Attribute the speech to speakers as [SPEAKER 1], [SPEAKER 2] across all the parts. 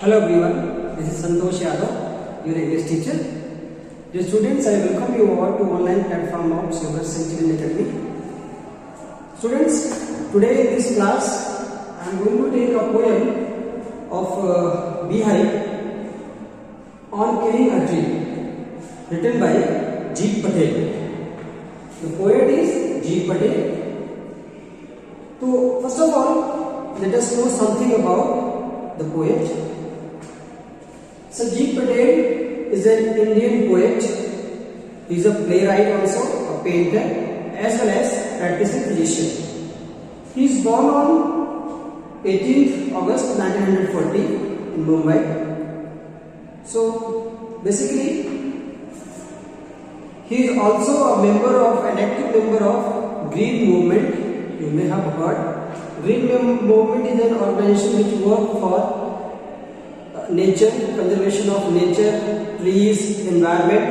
[SPEAKER 1] Hello everyone, this is Santosh Yadav, your English teacher. Dear students, I welcome you all to online platform of Silver Centurion Academy. Students, today in this class, I am going to take a poem of Beehive on Killing a Tree, written by G. Patel. The poet is G. Patel. So, first of all, let us know something about the poet. So G. Patel is an Indian poet. He is a playwright also, a painter, as well as practicing physician. He is born on 18th August 1940 in Mumbai. So basically, he is also an active member of Green Movement. You may have heard. Green Movement is an organization which works for nature, conservation of nature, trees, environment.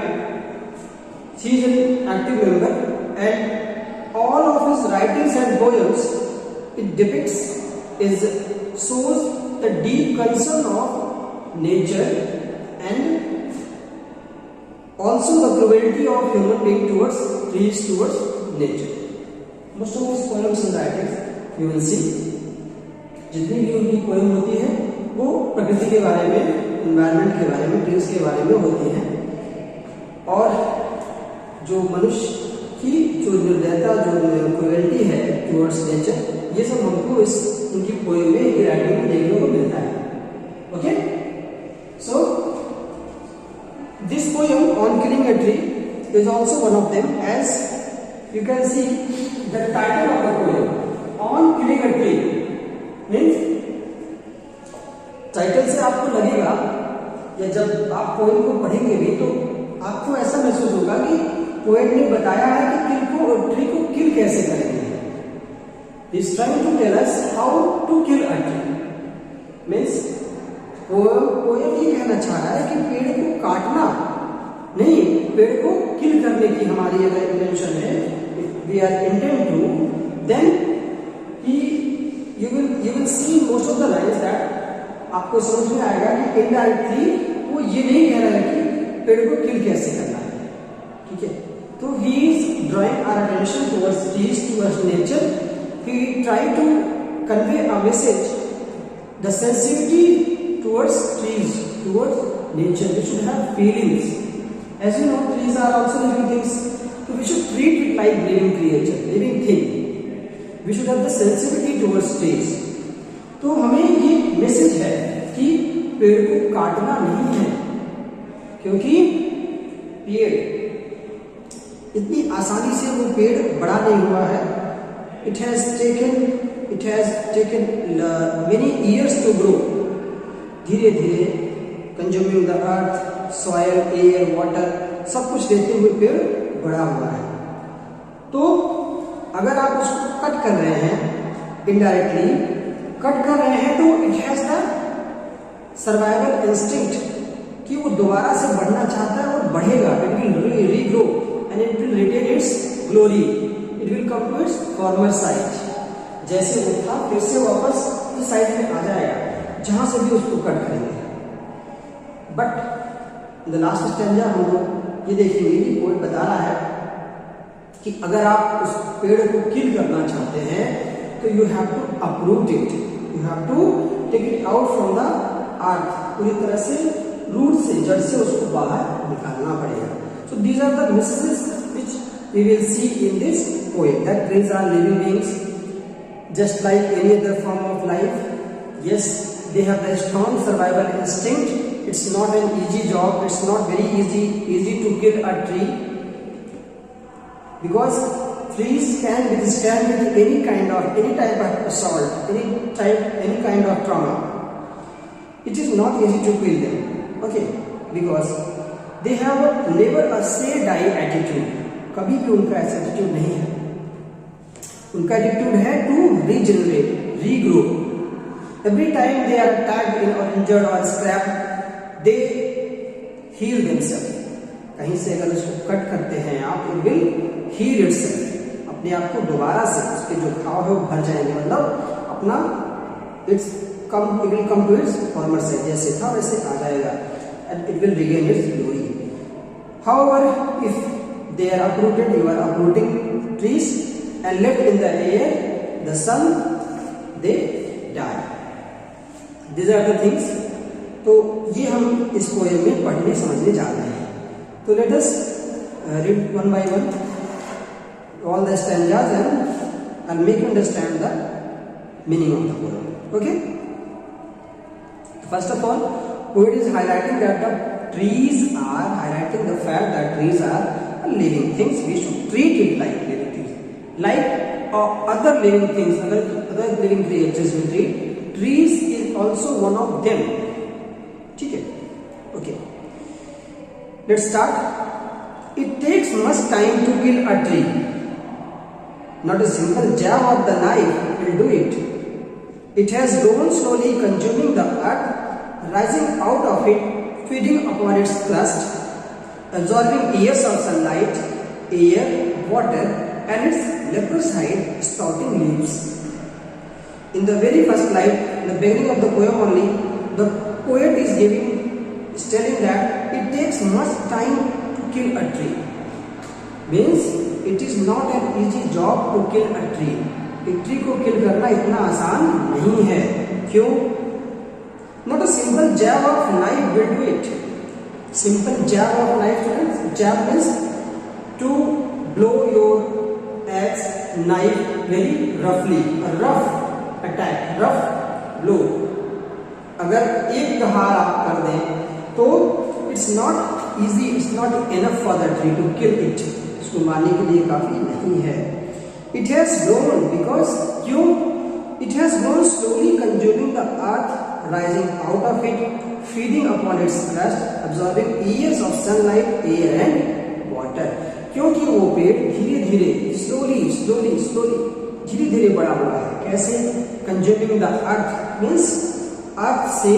[SPEAKER 1] He is an active member, and all of his writings and poems it depicts shows the deep concern of nature and also the cruelty of human being towards trees, towards nature. Most of his poems and writings you will see, जितनी भी उनकी poem होती है वो प्रकृति के बारे में, एनवायरनमेंट के बारे में, ट्रीज के बारे में होती हैं और जो मनुष्य की जो निर्दयता, जो क्रुएल्टी है टुवर्ड्स नेचर, ये सब हमको इस उनकी पोएम में, इनकी राइटिंग में देखने को मिलता है. Okay, so this poem on killing a tree is also one of them. As you can see the title of the poem on killing a tree means, title से आपको लगेगा या जब आप पोएम को पढ़ेंगे भी तो आपको ऐसा महसूस होगा कि पोएट ने बताया है कि ट्री को किल कैसे करेंगे. He is trying to tell us how to kill a tree. Means poem ये कहना चाह रहा है कि पेड़ को काटना नहीं, पेड़ को किल करने की हमारी अगर इंटेंशन है, if we are intent to, then you will see most of the lines that आपको समझ में आएगा कि इनडायरेक्टली वो ये नहीं कह रहा है कि पेड़ को किल कैसे करना है. ठीक है, तो he is drawing our attention towards trees, towards nature. He tried to convey a message, the sensitivity towards trees, towards nature. We should have feelings. As you know, trees are also living things, so we should treat it like living creature, living thing. We should have the sensitivity towards trees. तो हमें ये message है कि पेड़ को काटना नहीं है, क्योंकि पेड़ इतनी आसानी से वो पेड़ बड़ा नहीं हुआ है. It has taken many years to grow. धीरे धीरे consuming the earth, soil, air, water सब कुछ देते हुए पेड़ बड़ा हुआ है. तो अगर आप उसको कट कर रहे हैं, इनडायरेक्टली कट कर रहे हैं, तो it has the survival instinct कि वो दोबारा से बढ़ना चाहता है और बढ़ेगा. It will regrow and it will retain its glory. It will come to its former size. जैसे वो था फिर से वापस उस साइज में आ जाएगा जहां से भी उसको कट करेंगे. बट द लास्ट स्टैंजा हम लोग ये देखेंगे कि पोएट बता रहा है कि अगर आप उस पेड़ को किल करना चाहते हैं तो you have to uproot it, you have to take it out from the earth. पूरी तरह से रूट से, जड़ से उसको बाहर निकालना पड़ेगा. So these are the messages which we will see in this poem, that trees are living beings just like any other form of life. Yes, they have a strong survival instinct. It's not an easy job, it's not very easy to kill a tree, because trees can withstand with any type of assault, any kind of trauma. It is not easy to kill them. Okay, because they have never a say die attitude. कभी भी उनका ऐसा attitude नहीं है. उनका attitude है to regenerate, regrow. Every time they are attacked or injured or scrapped, they heal themselves. कहीं से अगर उसको कट करते हैं आप, it will heal itself. अपने आप को दोबारा से उसके जो घाव है वो भर जाएंगे, मतलब अपना it's will come to its former size. जैसे था वैसे आ जाएगा and it will regain its glory. However, if they are uprooted, you are uprooting trees and left in the air, the sun, they die. These are the things. तो ये हम इस poem में पढ़ने समझने जा रहे हैं. तो let us read one by one all the stanzas and I'll make you understand the meaning of the poem. Okay? First of all, poet is highlighting that the trees are highlighting the fact that trees are living things. We should treat it like living things, like other living things, other living creatures we treat. Trees is also one of them. ठीक है? Okay. Let's start. It takes much time to kill a tree. Not a simple jab of the knife will do it. It has grown slowly, consuming the earth, rising out of it, feeding upon its crust, absorbing years of sunlight, air, water, and its leprous hide, sprouting leaves. In the very first line, in the beginning of the poem only, the poet is telling that it takes much time to kill a tree. Means it is not an easy job to kill a tree. एक tree को किल करना इतना आसान नहीं है. क्यों? Not a simple jab of knife will do it. Simple jab of knife, students. Jab means to blow your axe knife very roughly. A rough attack, rough blow. अगर एक प्रहार आप कर दें तो it's not easy, it's not enough for the tree to kill it. इसको मारने के लिए काफी नहीं है. It has grown because क्यों? It has grown slowly, consuming the earth, rising out of it, feeding upon its crust, absorbing years of sunlight, air and water. क्योंकि वो पेड़ धीरे धीरे slowly धीरे धीरे बड़ा हुआ है. कैसे? Consuming the earth means अर्थ से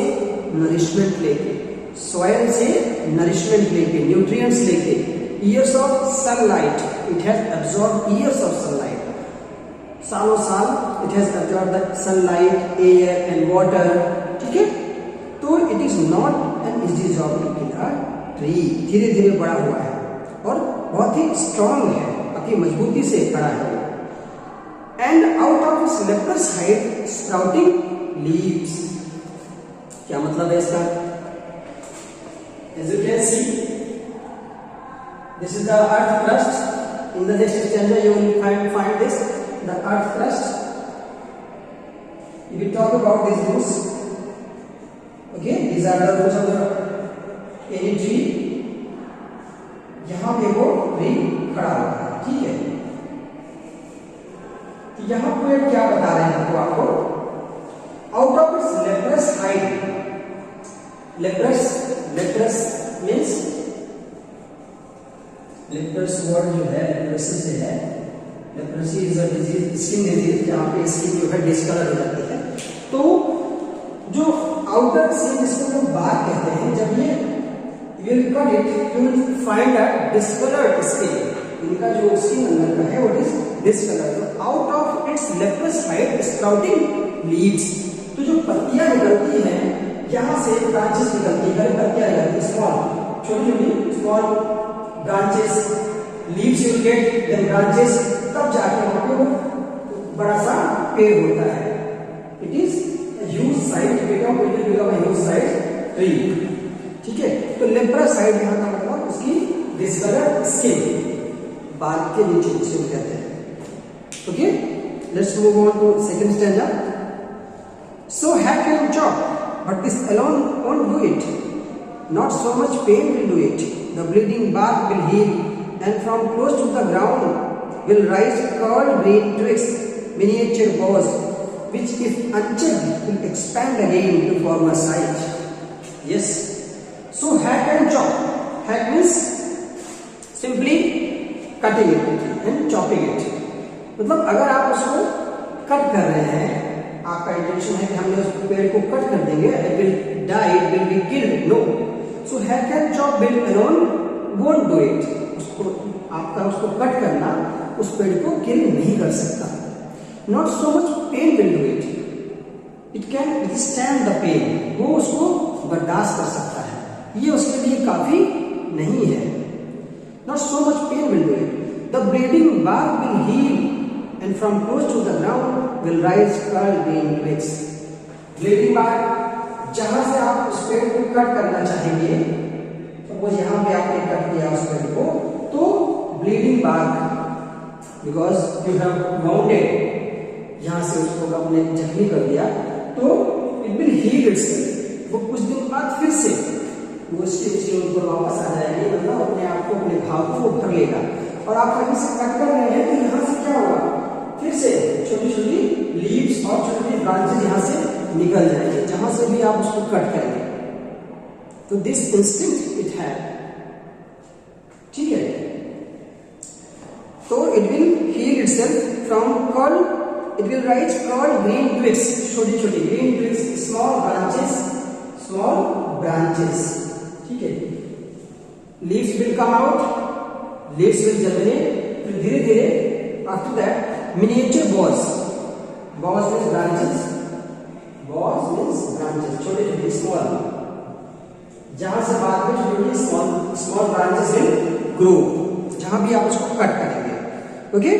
[SPEAKER 1] नरिशमेंट लेके, सॉइल से नरिशमेंट लेके, न्यूट्रिएंट्स लेके, years of sunlight, it has absorb years of sunlight, सालों साल it has absorb the sunlight, air and water. ठीक है? तो it is not an easy job to kill a tree. धीरे धीरे बड़ा हुआ है और बहुत ही स्ट्रांग है, काफी मजबूती से खड़ा है. And out of its leprous hide sprouting leaves. क्या मतलब है इसका? As you can see, this is the earth crust. In the next stanza, you will find this, the earth crust. If we talk about these roots, okay, these are the roots of the any tree. यहाँ पे वो tree खड़ा हुआ है. ठीक है? तो यहाँ पे क्या बता रहे हैं आपको? Out of its leprous hide. Leprous means leprous word जो है leprosy से है. Leprosy is a disease, skin disease, जहाँ पे स्किन जो है डिस्कलर हो जाती है. तो जो आउटर स्किन जिसको हम बार कहते हैं, जब ये will cut it, you will find a discolored skin. इनका जो स्किन अंदर का है वो is discolored. Out of its leprous hide sprouting leaves. तो जो पत्तियां निकलती हैं, यहाँ से ब्रांचेस निकलती है, पत्तियां निकलती है, स्मॉल छोटी small branches, leaves you get, then branches, तब जाके वहां पे वो बड़ा सा पेड़ होता है. It is huge size, become a huge size tree. ठीक है? तो लेप्रस साइड यहाँ का मतलब उसकी डिस्कलर्ड स्किन, बाल के नीचे जिसे कहते हैं. Okay, let's move on to second stanza. So hack and chop, but this alone won't do it. Not so much pain will do it. The bleeding bark will heal, and from close to the ground will rise curled green twigs, miniature boughs, which if unchecked will expand again to form a size. Yes. So hack and chop. Hack means simply cutting it and chopping it. मतलब अगर आप उसको cut कर रहे हैं, आपका intention है कि हमने उस पेड़ को कट कर देंगे, it will die, it will be killed. No. So hack and chop will alone won't do it. उसको आपका उसको कट करना उस पेड़ को किल नहीं कर सकता. Not so much pain will do it. It can withstand the pain, वो उसको बर्दाश्त कर सकता है, ये उसके लिए काफी नहीं है। Not so much pain will do it, the bleeding bark will heal and from close to the ground will rise curled green twigs. Bleeding bark, जहां से आप उस पेड़ को कट करना चाहेंगे, सपोज यहां पे आपने कट किया उस पेड़ को, तो bleeding bark because you have bounded, यहां से उसको आपने जख्मी कर दिया, तो इट विल हील इटसेल्फ, वो कुछ दिन बाद फिर से वो उसके ऊपर वापस आ जाएगी, मतलब अपने आप को, अपने घाव को वो भर लेगा। और आप कहीं से कट कर रहे हैं तो यहां से क्या होगा, फिर से छोटी छोटी लीव्स और छोटी छोटी ब्रांचेस यहां से निकल जाएंगे, जहां से भी आप उसको कट करेंगे। तो दिस इंस्टिंक्ट इट है, ठीक है। तो it will heal itself from curl, it will rise curl green twigs, छोटी छोटी ग्रीन ट्विग्स, स्मॉल ब्रांचेस, ठीक है। Leaves will come out, leaves will germinate, फिर धीरे धीरे after that miniature balls, balls means branches, balls means branches, छोटे छोटे small, जहां से बाद में छोटी स्मॉल ब्रांचेस विल ग्रो, जहां भी आप उसको कट करेंगे, okay.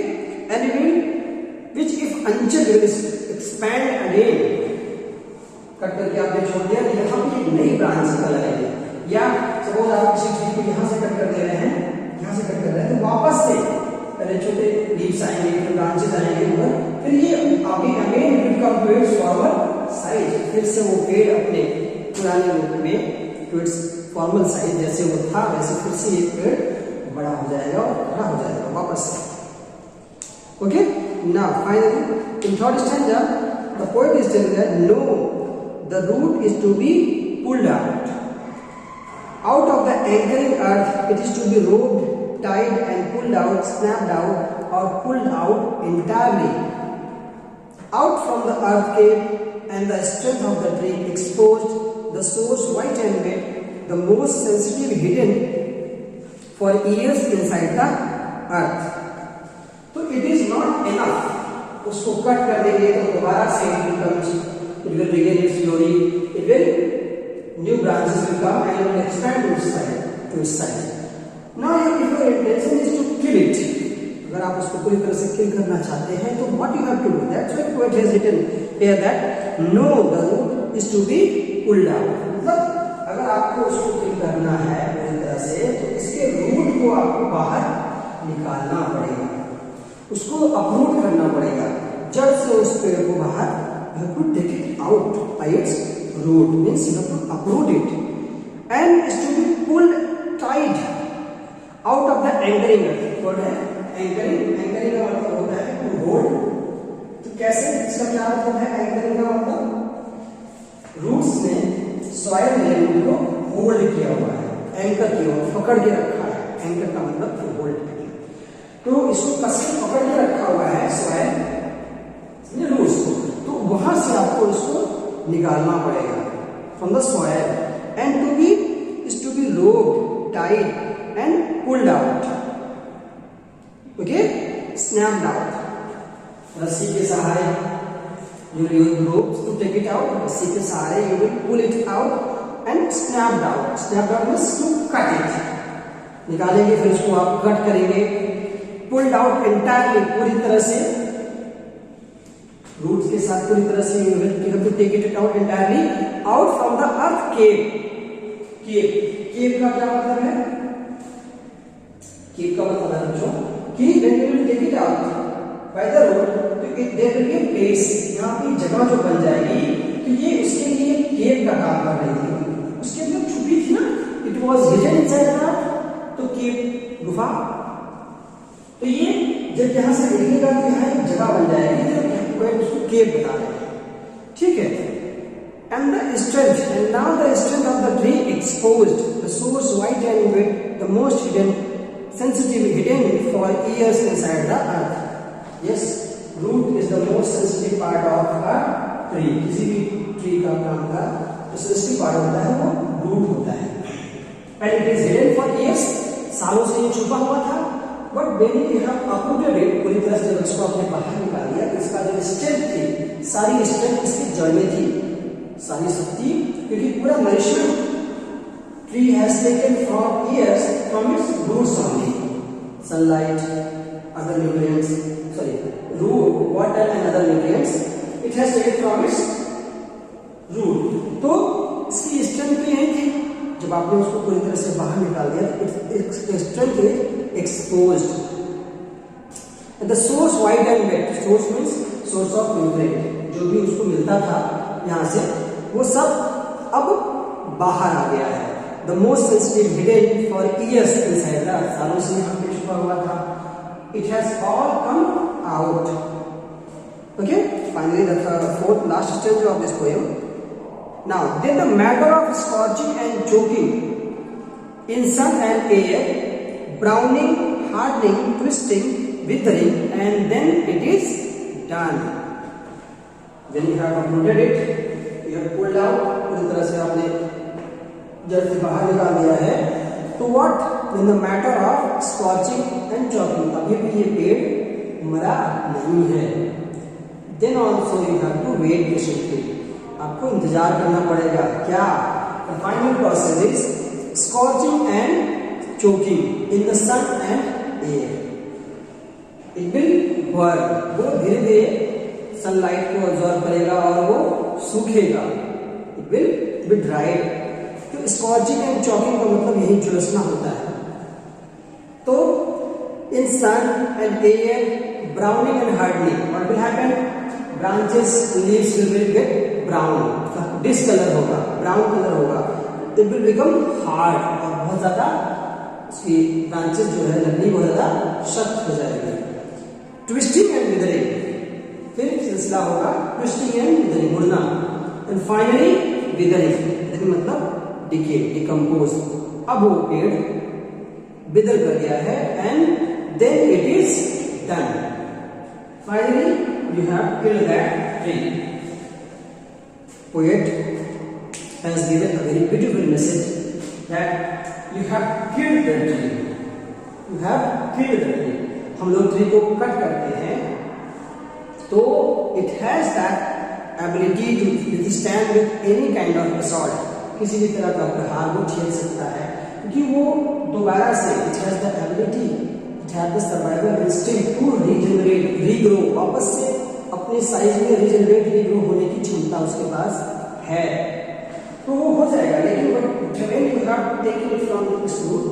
[SPEAKER 1] And it will which if unchecked will expand again, cut करके आपने छोड़ दिया, यहाँ पे एक नई ब्रांच निकल आएगी, या सपोज आप किसी चीज को यहाँ से कट कर दे रहे हैं, यहाँ से कट कर रहे हैं, तो वापस से पहले छोटे लीव्स आएंगे, फिर ब्रांचेस आएंगे ऊपर, फिर ये again will come to its formal size, फिर से वो पेड़ अपने पुराने रूप में टू इट्स फॉर्मल साइज जैसे वो था वैसे फिर से ये पेड़ बड़ा हो जाएगा और खड़ा हो जाएगा वापस से, okay. Now finally in third stanza the poet is telling that no, the root is to be pulled out of the anchoring earth, it is to be roped, tied and pulled out, snapped out or pulled out entirely out from the earth cave, and the strength of the tree exposed, the source white and wet, the most sensitive hidden for years inside the earth. तो it is not enough, उसको cut कर देंगे तो दोबारा से it will begin its glory, it will new branches will come and will expand to its side. Now if your intention is to kill it, अगर आप उसको पूरी तरह से किल करना चाहते हैं तो what you have to do, that's why poet has written here that no, the root is to be pulled out, मतलब अगर आपको उसको किल करना है पूरी तरह से तो इसके रूट को आपको बाहर निकालना पड़ेगा, उसको अपरूट करना पड़ेगा, जड़ से उस पेड़ को बाहर, you have to take it out by its root, means you have to uproot it, and is to be pulled tight out of the anchoring earth. what है anchoring, anchoring का मतलब होता है to hold, तो कैसे, इसका क्या मतलब है anchoring का मतलब, roots ने soil element को hold किया हुआ है, anchor किया हुआ, पकड़ के रखा है, anchor का मतलब to hold, तो इसको कसके पकड़ के रखा हुआ है सॉइल रूट्स को, तो वहां से आपको इसको निकालना पड़ेगा from the soil, and to be is to be roped, tied and pulled out, okay, snapped out, रस्सी के सहारे you will use ropes to take it out, रस्सी के सहारे you will pull it out and snapped out, snapped out means to cut it, निकालेंगे फिर इसको आप कट करेंगे, पुल्ड आउट एंटायरली, पूरी तरह से रूट्स के साथ पूरी तरह से, you have to take it out entirely out from the earth cave, cave का क्या मतलब है, केव का मतलब है बच्चों कि when you will take it out by the root, तो it there will be a place, यहां पे जगह जो बन जाएगी, तो ये उसके लिए केव का काम कर रही थी, उसके अंदर छुपी थी ना, it was hidden inside the earth, तो केव गुफा, तो ये जब यहां से निकलेगा तो यहां एक जगह बन जाएगी, तो उसको केव बता रहे हैं, ठीक है। And the strength, and now the strength of the tree exposed, the source white and wet, the most hidden sensitive hidden for years inside the earth. Yes, root is the most sensitive part of a tree. किसी भी tree का काम का जो sensitive part होता है वो root होता है. And it is hidden for years. सालों से ये छुपा हुआ था but when you have uprooted it, पूरी तरह से जब इसको आपने बाहर निकाल दिया तो इसका जो स्ट्रेंथ थी, सारी स्ट्रेंथ इसकी जड़ में थी, सारी शक्ति, क्योंकि पूरा nourishment tree has taken from years from its roots only, sunlight, other nutrients, sorry root, water and other nutrients it has taken from its root. तो इसकी स्ट्रेंथ तो यही थी, जब आपने उसको पूरी तरह से बाहर निकाल दिया तो strength is exposed, the source wide and wet, source means source of nutrient, जो भी उसको मिलता था यहाँ से वो सब अब बाहर आ गया है। The most sensitive hidden for years inside the, सालों से यहाँ पे छुपा हुआ था, it has all come out. Okay, finally the fourth last stage of this poem. Now, then the matter of scorching and choking in sun and air, browning, hardening, twisting, withering, and then it is done. When you have uprooted it, you have pulled out, पूरी तरह से आपने जड़ से बाहर निकाल दिया है, तो what? When the matter of scorching and choking, अभी भी ये पेड़ मरा नहीं है, then also you have to wait patiently. आपको इंतजार करना पड़ेगा। क्या? The final process is scorching and choking in the sun and air. It will burn. वो धीरे धीरे सनलाइट को ऑब्जॉर्व करेगा और वो सूखेगा। It will be dried. तो scorching and choking का मतलब यही झुलसना होता है। तो in sun and air, browning and hardening, what will happen? Branches, leaves will get brown, discolour होगा, ब्राउन कलर होगा, it will become hard, और बहुत ज्यादा उसकी ब्रांचेस जो है लकड़ी बहुत ज्यादा सख्त हो जाएगी। ट्विस्टिंग एंड विदरिंग, फिर सिलसिला होगा ट्विस्टिंग एंड विदरिंग, मुड़ना, एंड फाइनली विदरिंग मतलब डिके, डिकम्पोज। अब वो पेड़ विदर कर गया है and then it is done, finally you have killed that tree. Poet has given a very beautiful message that you have killed the tree. You have killed the tree. हम लोग tree को cut करते हैं तो it has that ability to withstand with any kind of assault. किसी भी तरह का प्रहार वो झेल सकता है, क्योंकि वो दोबारा से it has the ability, it has the survival instinct to regenerate, regrow, वापस से अपने साइज में रीजनरेट, रीग्रो होने की क्षमता उसके पास है, तो वो हो जाएगा। लेकिन when you have taken it from this root,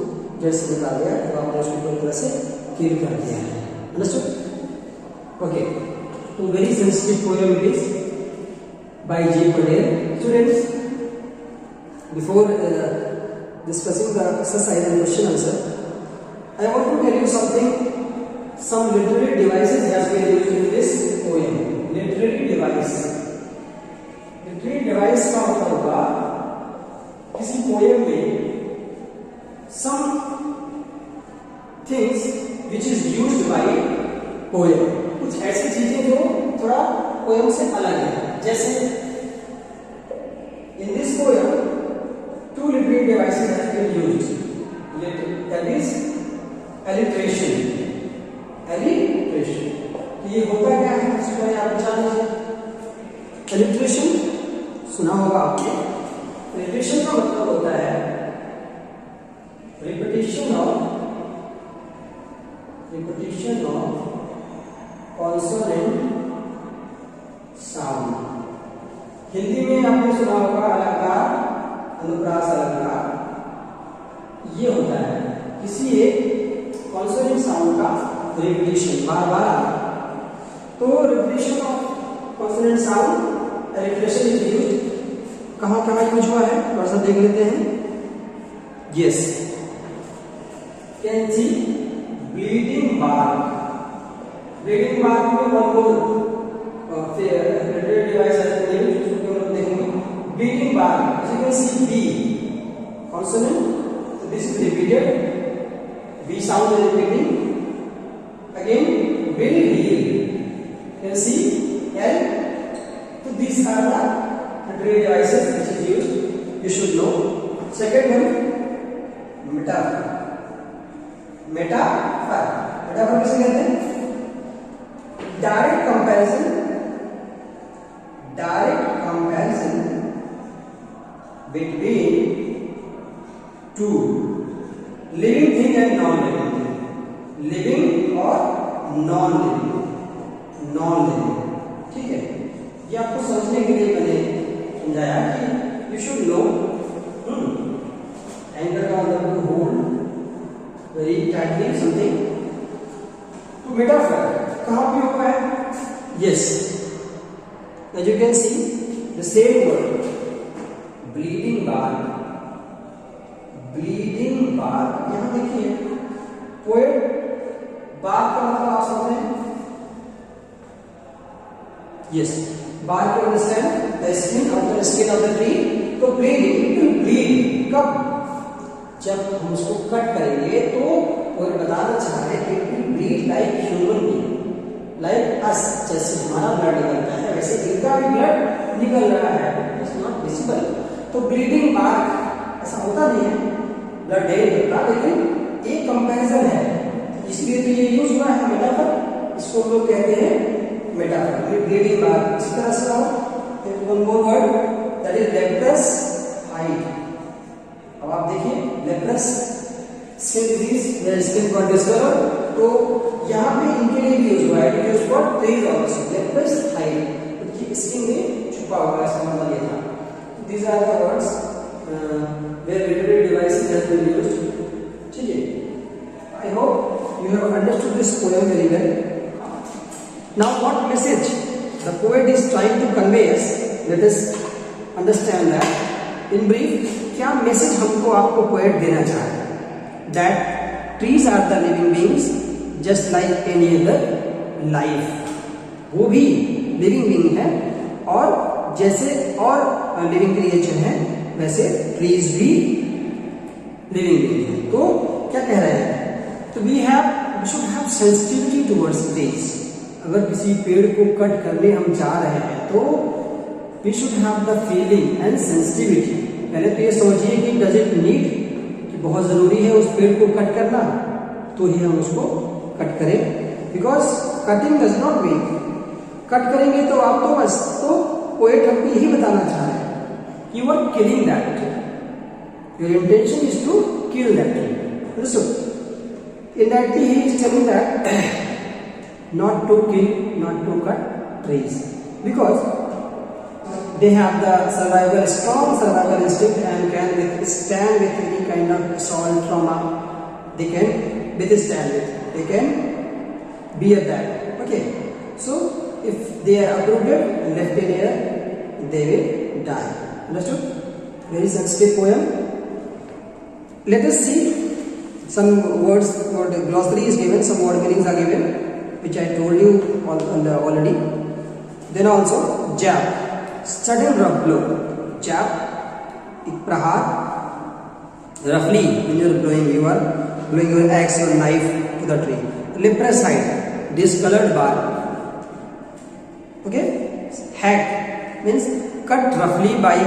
[SPEAKER 1] जैसे निकाल दिया तो आपने उसको पूरी तरह से किल कर दिया है। अंडरस्टूड? ओके, तो very sensitive poem it is by J Patel. Students, before discussing the exercise and question answer, I want to tell you something. Some literary devices has been used in this poem. Literary device. Literary device का मतलब होगा किसी poem में some things which is used by poem. कुछ ऐसी चीजें जो थोड़ा poem से अलग है। जैसे in this poem, two literary devices has been used. That is alliteration. ये होता क्या है, इसको आप जान लीजिए। alliteration सुना होगा आपने। alliteration का मतलब होता है repetition of consonant sound। Hindi में आपने सुना होगा अलंकार, अनुप्रास अलंकार। ये होता है किसी एक कॉन्सोनेंट साउंड का रिपीटिशन, बार बार आना। तो repetition of consonant sound, repetition is used कहां कहां यूज हुआ है, थोड़ा सा देख लेते हैं। Yes, can see bleeding bark. Bleeding bark में वन मोर डिवाइस है, देखेंगे bleeding bark, you can see B consonant, this is repeated, V sound is repeating, again will heal, can see L. So these are the literary devices which is used, you should know. Second one, metaphor. Metaphor किसे कहते हैं? Direct comparison between two living thing and non-living thing, living और non-living, ठीक है। ये आपको समझने के लिए मैंने समझाया कि you should know angle का मतलब to hold very tightly something to metaphor कहाँ पे हुआ है? Yes, as you can see the same word bleeding bark, यहाँ देखिए पोएट बार्क का मतलब आप समझ रहे हैं? Yes, bark to understand the skin of the tree. तो ब्लीड कब? जब हम उसको कट करेंगे तो पोएट बताना चाह रहे हैं कि it will bleed like human being, like us, जैसे हमारा ब्लड निकलता है वैसे इनका भी ब्लड निकल रहा है, इट्स नॉट विजिबल। तो ब्लीडिंग बार्क ऐसा होता नहीं है, ब्लड नहीं निकलता, लेकिन एक कंपैरिजन है, इसलिए तो ये यूज हुआ है मेटाफर, इसको हम लोग कहते हैं मेटाफर। ब्लीडिंग बार्क इस तरह से आओ, one more word that is leprous hide. अब आप देखिए लेप्रस स्किन डिजीज या स्किन गॉट डिसकलर, तो यहाँ पे इनके लिए भी यूज हुआ है, use for trees also, leprous hide, उनकी स्किन में छुपा हुआ है, इसका मतलब ये था। These are the words where literary devices has been used. ठीक है, I hope you have understood this poem very well. Now what message the poet is trying to convey us? Let us understand that. In brief, क्या message हमको आपको poet देना चाह रहा है? That trees are the living beings just like any other life. वो भी living being है और जैसे और लिविंग क्रिएचर है वैसे ट्रीज भी लिविंग बीइंग है। तो क्या कह रहे हैं? तो we should have sensitivity towards trees. अगर किसी पेड़ को कट करने हम जा रहे हैं तो we should have the feeling and sensitivity. पहले तो ये समझिए कि डज इट नीड, कि बहुत जरूरी है उस पेड़ को कट करना, तो ही हम उसको कट करें, because cutting does not mean, cut करेंगे तो आप तो बस, तो पोएट हमको यही बताना चाह रहे हैं कि you are killing that tree, your intention is to kill that tree. Understood? Indirectly he is telling that not to kill, not to cut trees, because they have the strong survival instinct and can withstand with any kind of assault, trauma. They can withstand it. They can bear that. Okay. So if they are uprooted and left in air, they will die. Understood? Very sensitive poem. Let us see some words. Word glossary is given. Some word meanings are given, which I told you already. Then also jab, sudden rough blow. Jab, एक प्रहार. Roughly, when you are blowing your axe or knife to the tree. Leprous hide, discolored bark. Okay, hack means cut roughly by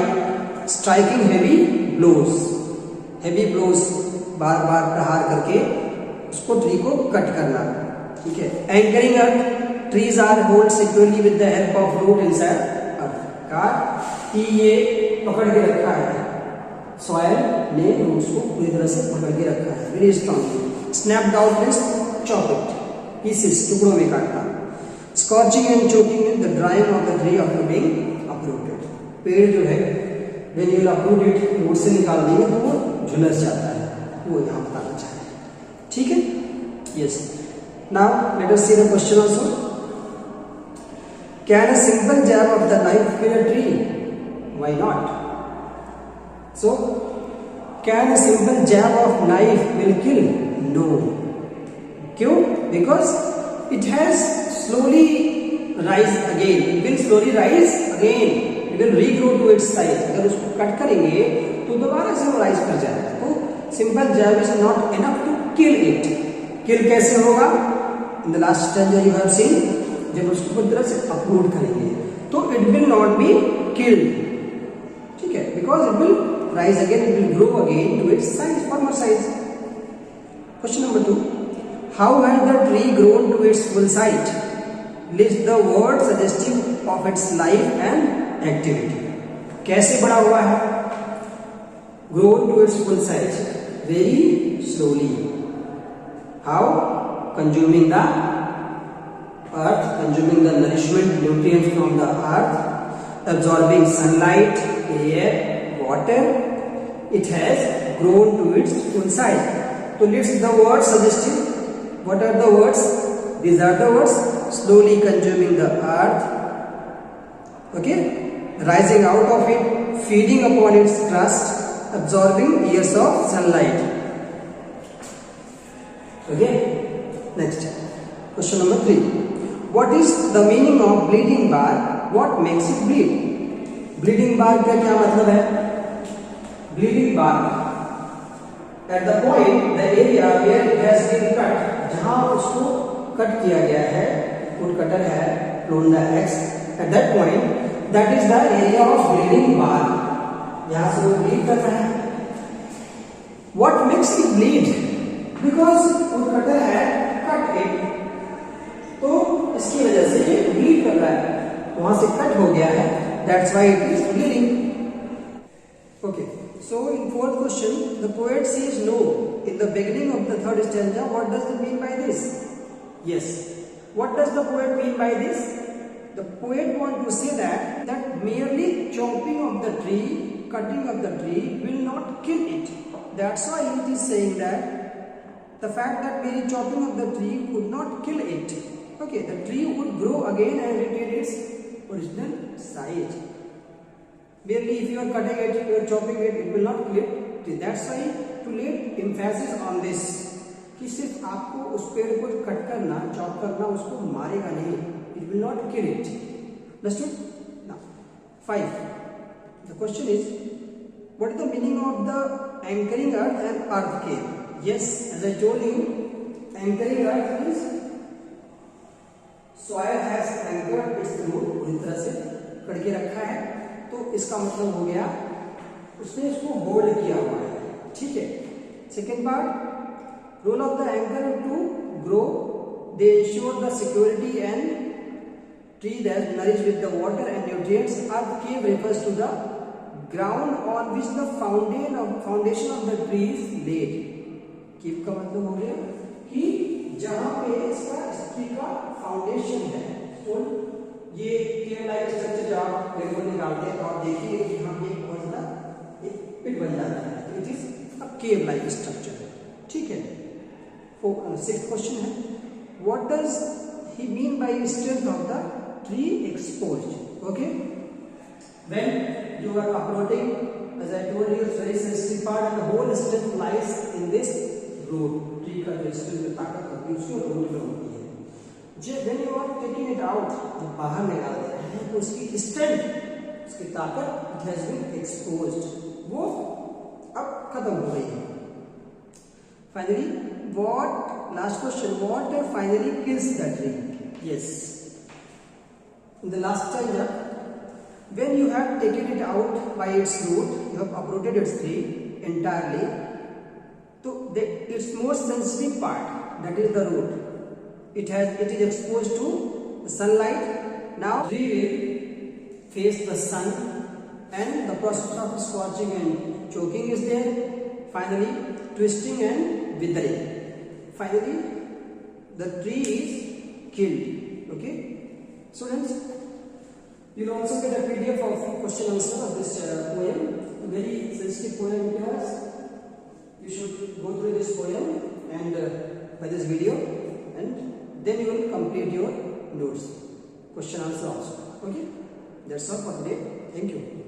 [SPEAKER 1] striking heavy blows. Heavy blows, बार बार प्रहार करके उसको tree को cut करना। ठीक है। Anchoring earth, trees are hold securely with the help of root inside earth. का कि ये पकड़ के रखा है, सॉइल ने रूट्स को पूरी तरह से पकड़ के रखा है, very strong. Snapped out means chop it, pieces, टुकड़ों में काटना। Scorching and choking means the drying of the tree after being uprooted. पेड़ जो है when you uproot it, root से निकाल देंगे तो वो झुलस जाता है, वो यहाँ बताना चाह रहे हैं। ठीक है, yes. Now let us see the question also. Can a simple jab of the knife kill a tree? Why not? So can a simple jab of knife will kill? No. क्यों? Because it has slowly rise again, it will slowly rise again, it will regrow to its size. अगर उसको cut करेंगे तो दोबारा से वो rise कर जाएगा। तो simple jab is not enough to kill it. Kill कैसे होगा? In the last stanza you have seen, जब उसको पूरी तरह से अपरूट करेंगे तो it will not be killed. ठीक है, because it will rise again, it will grow again to its size, former size. Question number 2, How has the tree grown to its full size? List the words suggestive of its life and activity. कैसे बड़ा हुआ है? Grown to its full size. Very slowly. How? Consuming the earth, consuming the nourishment, nutrients from the earth, absorbing sunlight, air, water. It has grown to its full size. So list the words suggestive. What are the words? These are the words. Slowly consuming the earth, okay, rising out of it, feeding upon its crust, absorbing years of sunlight. Okay, next question number 3. What is the meaning of bleeding bark? What makes it bleed? Bleeding bark का क्या मतलब है? Bleeding bark at the point, the area where it has been cut, जहां उसको cut किया गया है, wood cutter है, flown the axe at that point, that is the area of bleeding bark. यहाँ से वो bleed कर रहा है. What makes it bleed? Because wood cutter है, cut it, तो इसकी वजह से ये bleed कर रहा है. वहां से कट हो गया है. That's why it is bleeding. Okay. So in fourth question, the poet says no in the beginning of the third stanza. What does it mean by this? Yes. What does the poet mean by this? The poet wants to say that merely chopping of the tree, cutting of the tree will not kill it. That's why it is saying that the fact that merely chopping of the tree would not kill it. Okay, the tree would grow again and retain its original size. Merely if you are cutting it, you are chopping it, it will not kill it. That's why to lay emphasis on this, कि सिर्फ आपको उस पेड़ को cut करना, chop करना, उसको मारेगा नहीं. It will not kill it. Understood? Now, 5. The question is, what is the meaning of the anchoring earth and earth cave? Yes, as I told you, anchoring earth is soil has anchored its root, पूरी तरह से करके रखा है. तो इसका मतलब हो गया उसने इसको होल्ड किया हुआ है. ठीक है. Second part, role of the anchor to grow, they ensure the security and tree that nourish with the water and nutrients. Earth cave refers to the ground on which the foundation of the tree is laid. Keep का मतलब हो गया कि जहां पे इसका tree का foundation है. ये केव लाइक स्ट्रक्चर जब आप रेनबो निकालते हैं तो आप देखिए कि यहाँ पे एक पिट बन जाता है. It is a cave like structure. ठीक है. सिक्स्थ क्वेश्चन है, what does he mean by strength of the tree exposed? Okay, when you are uploading, as I told you, it's very sensitive part and the whole strength lies in this root. Tree का जो strength ताकत होती है उसको root में होती है. जब when you are taking it out, जब बाहर निकाल रहे हैं तो उसकी स्ट्रेंथ, उसकी ताकत, it has been exposed, वो अब खत्म हो गई है. Finally, last question, what finally kills the tree? Yes. In the last stanza, when you have taken it out by its root, you have uprooted its tree entirely. So its most sensitive part, that is the root, it is exposed to the sunlight. Now tree will face the sun and the process of scorching and choking is there. Finally twisting and withering. Finally the tree is killed. Okay, students, you will also get a PDF of question answer of this poem. A very sensitive poem it has. You should go through this poem and by this video, and then you will complete your notes, question answer also. Okay, that's all for today. Thank you.